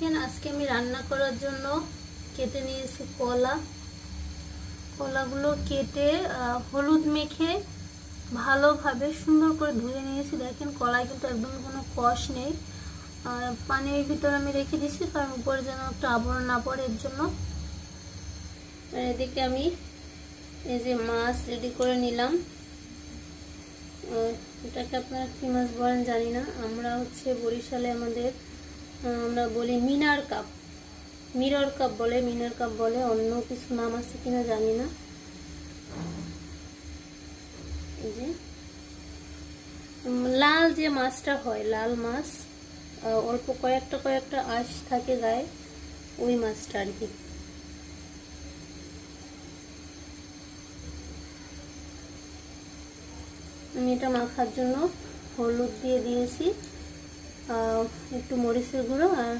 দেখেন আজকে আমি রান্না করার জন্য কেটে নিয়েছি কলা। কলাগুলো কেটে হলুদ মেখে ভালোভাবে সুন্দর করে ধুয়ে নিয়েছি। দেখেন কলায় কিন্তু একদম কোনো কষ নেই। পানির ভিতরে আমি রেখে দিয়েছি কারণ উপরে যেন একটা আবরণ না পড়ে এর জন্য। এদিকে আমি এই যে মাছ রেডি করে নিলাম। এটাকে আপনারা কি মাছ বলেন জানি না, আমরা হচ্ছে বরিশালে আমরা বলি মিনার কাপ, মিরর কাপ বলে, মিনার কাপ বলে, অন্য কিছু নাম আছে কিনা জানি না। এই যে লাল যে মাছটা হয়, লাল মাছ, অল্প কয়েকটা আঁশ থাকে গায়ে, ওই মাছটা আর কি। আমি এটা মাখার জন্য হলুদ দিয়ে দিয়েছি, একটু মরিচের গুঁড়ো আর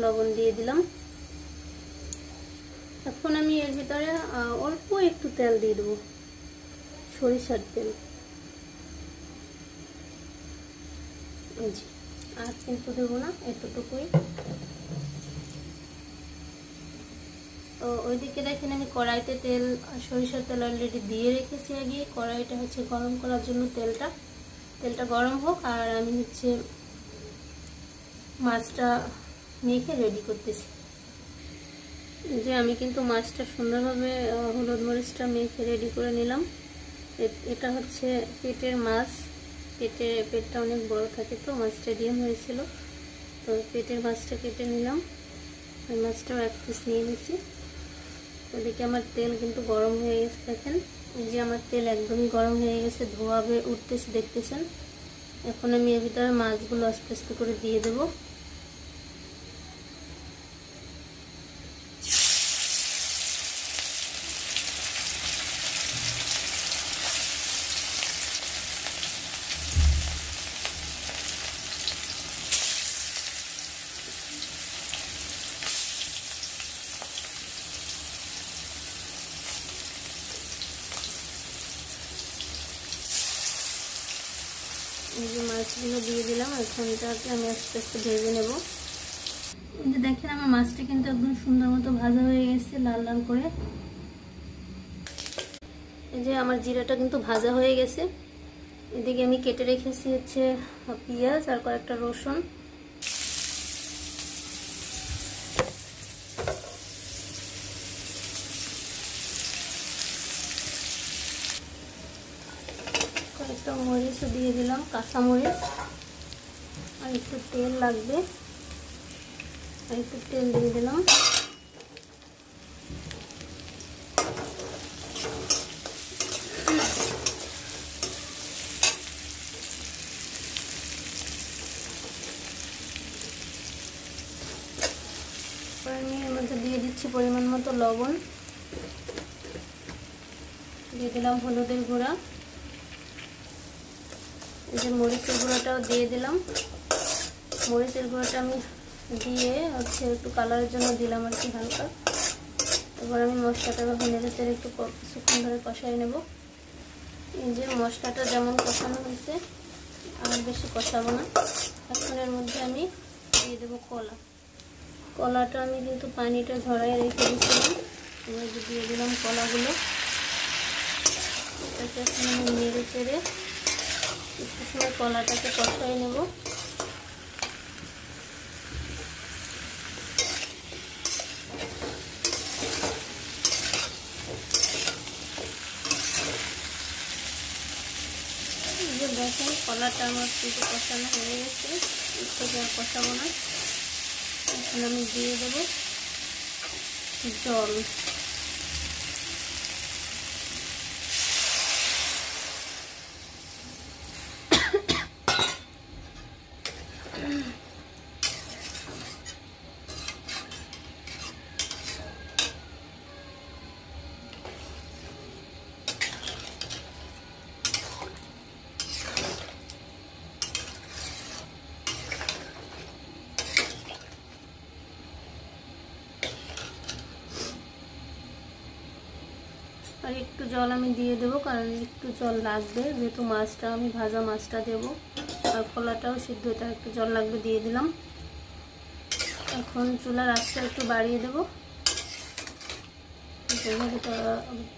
লবণ দিয়ে দিলাম। এখন আমি এর ভিতরে অল্প একটু তেল দিয়ে দেবো, সরিষার তেল। আর কিন্তু দেবো না, এতটুকুই। তো ওইদিকে দেখেন আমি কড়াইতে সরিষার তেল অলরেডি দিয়ে রেখেছি আগে। কড়াইটা হচ্ছে গরম করার জন্য তেলটা গরম হোক, আর আমি হচ্ছে মাছটা মেখে রেডি করতেছি। যে আমি কিন্তু মাছটা সুন্দরভাবে হলুদ মরিচটা মেখে রেডি করে নিলাম। এটা হচ্ছে পেটের মাছ, পেটটা অনেক বড় থাকে, তো মাছটা ডিম হয়েছিল, তো পেটের মাছটা কেটে নিলাম। ওই মাছটাও এক পিস নিয়ে নিচ্ছি। ওদিকে আমার তেল কিন্তু গরম হয়ে গেছে। দেখেন এই যে আমার তেল একদমই গরম হয়ে গেছে, ধোয়া বের উঠতেছে, দেখতেছেন। এখন আমি এর ভিতরে মাছগুলো আস্তে আস্তে করে দিয়ে দেবো। এই যে মাছগুলো দিয়ে দিলাম, এখন এটাকে আমি আস্তে আস্তে ভেজে নেব। এই যে দেখেন আমার মাছটা কিন্তু একদম সুন্দর মতো ভাজা হয়ে গেছে, লাল লাল করে। এই যে আমার জিরাটা কিন্তু ভাজা হয়ে গেছে। এদিকে আমি কেটে রেখেছি হচ্ছে পেঁয়াজ আর কয়েকটা রসুন। কয়েকটা মরিচও দিয়ে দিলাম, কাঁচা মরিচ। আর একটু তেল লাগবে, আর একটু তেল দিয়ে দিলাম। আমি এর মধ্যে দিয়ে দিচ্ছি পরিমাণ মতো লবণ, দিয়ে দিলাম হলুদের গুঁড়া, এই যে মরিচের গুঁড়োটাও দিয়ে দিলাম। মরিচের গুঁড়োটা আমি দিয়ে হচ্ছে একটু কালারের জন্য দিলাম আর কি, হালকা। এবার আমি মশলাটা নেড়ে চেড়ে একটু কিছুক্ষণ ধরে কষাই নেব। এই যে মশলাটা যেমন কষানো হয়েছে, আর বেশি কষাবো না। এখন এর মধ্যে আমি দিয়ে দেবো কলাটা আমি কিন্তু পানিটা ঝরাই রেখে দিয়েছিলাম। এবার দিয়ে দিলাম কলাগুলো। এটাকে এখন আমি নেড়ে চেড়ে একটু সময় কলাটাকে কষাই নেব। দেখেন কলাটা আমার কিন্তু কষানো হয়ে গেছে, একটু আর কষাবো না। এখন আমি দিয়ে দেবো জল। আর একটু জল আমি দিয়ে দেবো, কারণ একটু জল লাগবে, যেহেতু মাছটা আমি ভাজা মাছটা দেবো, আর কলাটাও সিদ্ধ হতে একটু জল লাগবে, দিয়ে দিলাম। এখন চুলার আঁচটা একটু বাড়িয়ে দেবো,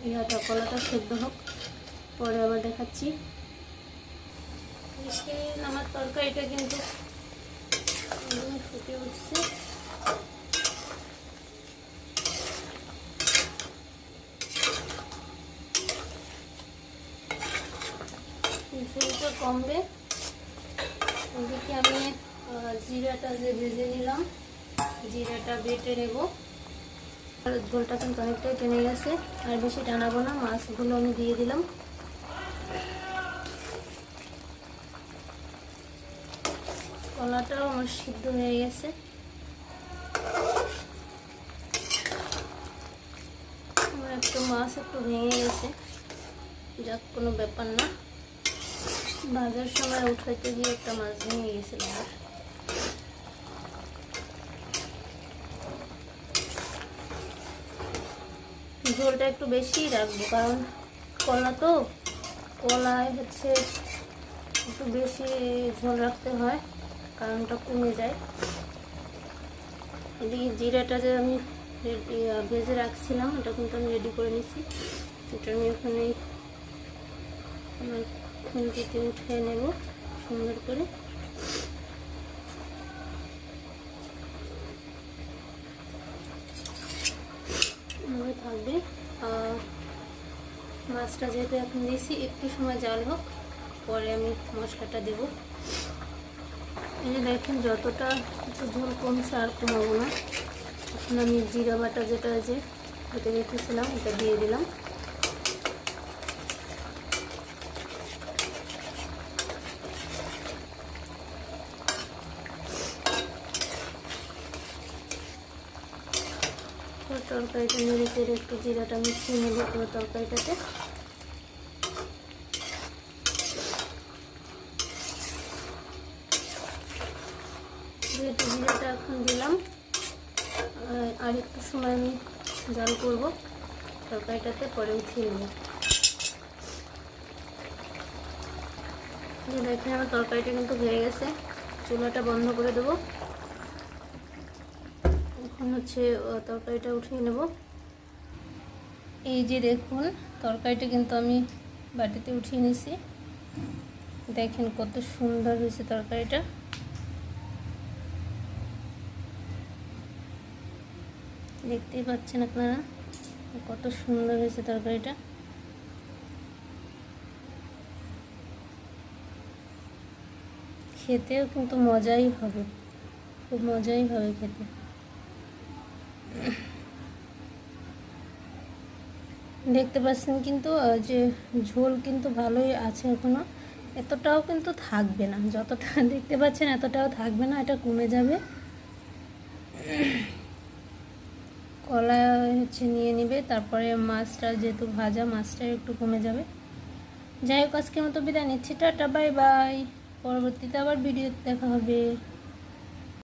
ইয়াটা কলাটা সেদ্ধ হোক, পরে আবার দেখাচ্ছি। আমার তরকারিটা কিন্তু ফুটে উঠছে। ঝোলটা কমবে। ওদিকে আমি জিরাটা যে ভেজে নিলাম, জিরাটা বেটে নেব। ঝোলটা কিন্তু অনেকটাই টেনে গেছে, আর বেশি টানাবো না। মাছগুলো আমি দিয়ে দিলাম। কলাটাও আমার সিদ্ধ হয়ে গেছে। আমার একটু মাছ একটু ভেঙে গেছে, যাক কোনো ব্যাপার না। ভাজার সময় উঠাইতে গিয়ে একটা মাছ ভেঙে গেছিল আমার। ঝোলটা একটু বেশি রাখবো, কারণ কলা তো, কলায় হচ্ছে একটু বেশি ঝোল রাখতে হয়, কারণটা কমে যায়। এদিকে জিরাটা যে আমি ভেজে রাখছিলাম, এটা কিন্তু আমি রেডি করে নিছি। এটা আমি ওখানে আমার খুন্তিতে উঠিয়ে নেব সুন্দর করে। থাকবে। মাছটা যেহেতু এখন দিয়েছি, একটু সময় জাল হোক, পরে আমি মশলাটা দেব। এই যে দেখেন যতটা ঝোল কমছে, আর কমাবো না। এখন আমি জিরা বাটা যেটা যে এটা রেখেছিলাম, এটা দিয়ে দিলাম। তরকারিটা নেড়ে চেড়ে একটু জিরাটা মিশিয়ে নেব পুরো তরকারিটাতে। যেহেতু জিরাটা এখন দিলাম, আর একটু সময় আমি জাল করব তরকারিটাতে, পরে উঠিয়ে নেব। দেখেন আমার তরকারিটা কিন্তু হয়ে গেছে। চুলাটা বন্ধ করে দেবো। এখন হচ্ছে তরকারিটা উঠিয়ে নেব। এই যে দেখুন তরকারিটা কিন্তু আমি বাটিতে উঠিয়ে নিছি। দেখেন কত সুন্দর হয়েছে তরকারিটা। দেখতেই পাচ্ছেন আপনারা কত সুন্দর হয়েছে তরকারিটা। খেতেও কিন্তু মজাই হবে, খুব মজাই হবে খেতে। দেখতে পাচ্ছেন কিন্তু যে ঝোল কিন্তু ভালোই আছে এখনো, এতটাও কিন্তু থাকবে না। যতটা দেখতে পাচ্ছেন এতটাও থাকবে না, এটা কমে যাবে। কলা হচ্ছে নিয়ে নেবে, তারপরে মাছটা যেহেতু ভাজা, মাছটা একটু কমে যাবে। যাই হোক, আজকের মতো বিদায় নিচ্ছি। Tata, bye bye. পরবর্তীতে আবার ভিডিও দেখা হবে।